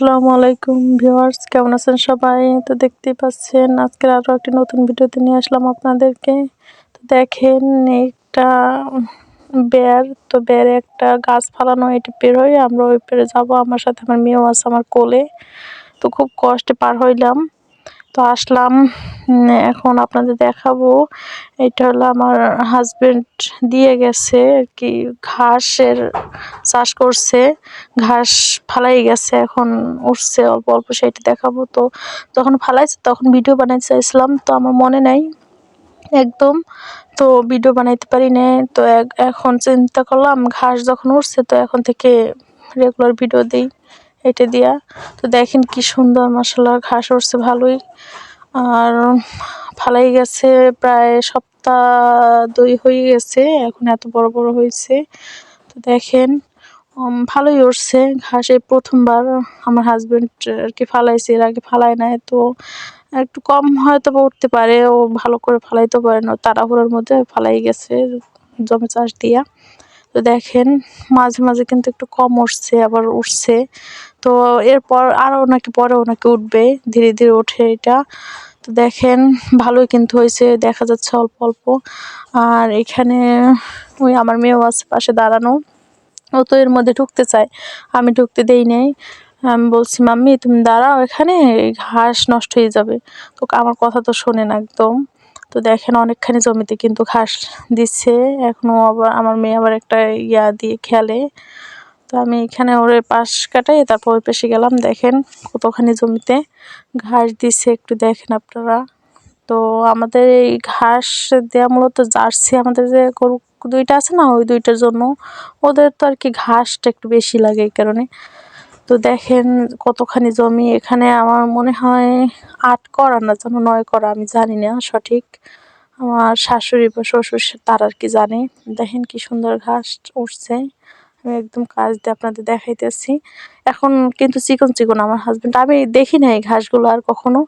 আসসালামু আলাইকুম ভিউয়ার্স, কেমন আছেন সবাই? তো দেখতেই পাচ্ছেন আজকের আরো একটি নতুন ভিডিওতে নিয়ে আসলাম আপনাদেরকে। তো দেখেন একটা বেড়, তো বেড়ে একটা গাছ ফালানো, এটা বের হয়ে আমরা ওই পেরে যাবো। আমার সাথে আমার মেয়েও আছে আমার কোলে। তো খুব কষ্টে পার হইলাম, তো আসলাম। এখন আপনাদের দেখাবো। এটা হলো আমার হাজবেন্ড দিয়ে গেছে আর কি, ঘাসের চাষ করছে, ঘাস ফালাই গেছে, এখন উঠছে অল্প অল্প, সেটা দেখাবো। তো যখন ফালাইছে তখন ভিডিও বানাইতে চাইছিলাম, তো আমার মনে নাই একদম, তো ভিডিও বানাইতে পারি না। তো এখন চিন্তা করলাম ঘাস যখন উঠছে তো এখন থেকে রেগুলার ভিডিও দিই এটা দিয়া। তো দেখেন কি সুন্দর মাশাআল্লাহ ঘাস উঠছে ভালোই, আর ফালাই গেছে প্রায় সপ্তাহ 2 হয়ে গেছে, এখন এত বড় বড় হয়েছে। তো দেখেন ভালোই উঠছে ঘাস। এই প্রথমবার আমার হাজবেন্ড আর কি ফালাইছে, এর আগে ফালায় নাই। তো একটু কম হয়তো বা উঠতে পারে, ও ভালো করে ফালাইতে পারে না, তাড়াহুড়োর মধ্যে ফালাই গেছে জমি চাষ দিয়া। তো দেখেন মাঝে মাঝে কিন্তু একটু কম উঠছে আবার উঠছে। তো এরপর আরও নাকি পরেও নাকি উঠবে, ধীরে ধীরে ওঠে এটা। তো দেখেন ভালোই কিন্তু হয়েছে, দেখা যাচ্ছে অল্প অল্প। আর এখানে ওই আমার মেয়েও আছে পাশে দাঁড়ানো, ও তো এর মধ্যে ঢুকতে চায়, আমি ঢুকতে দেই নাই। আমি বলছি মাম্মি তুমি দাঁড়াও এখানে, ঘাস নষ্ট হয়ে যাবে। তো আমার কথা তো শোনে না একদম। তো দেখেন অনেকখানি জমিতে কিন্তু ঘাস দিচ্ছে এখনো, আবার আমার মেয়ে আবার একটা ইয়া দিয়ে খেলে। তো আমি এখানে ওরে পাশ কাটাই, তারপর ওই পাশে গেলাম। দেখেন কতখানি জমিতে ঘাস দিচ্ছে, একটু দেখেন আপনারা। তো আমাদের এই ঘাস দেওয়া মূলত জার্সি, আমাদের যে গরু 2টা আছে না, ওই 2টার জন্য। ওদের তো আর কি ঘাসটা একটু বেশি লাগে এই কারণে। তো দেখেন কতখানি জমি এখানে, আমার মনে হয় 8 করা না যেন 9 করা, আমি জানি না সঠিক। আমার শাশুড়ি বা শ্বশুর তারা আর কি জানে। দেখেন কি সুন্দর ঘাস উঠছে, আমি একদম কাছ দিয়ে আপনাদের দেখাইতেছি। এখন কিন্তু চিকন চিকন, আমার হাজবেন্ড, আমি দেখি না এই ঘাসগুলো আর কখনো।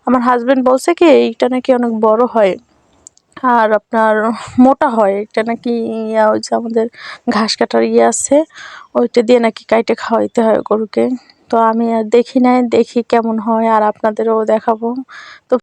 আমার হাজবেন্ড বলছে কি এইটা নাকি অনেক বড় হয় আর আপনার মোটা হয়, এটা নাকি ইয়া, ওই যে আমাদের ঘাস কাটার ইয়ে আছে, ওইটা দিয়ে নাকি কাইটে খাওয়াইতে হয় গরুকে। তো আমি আর দেখি নাই, দেখি কেমন হয় আর আপনাদেরও দেখাবো। তো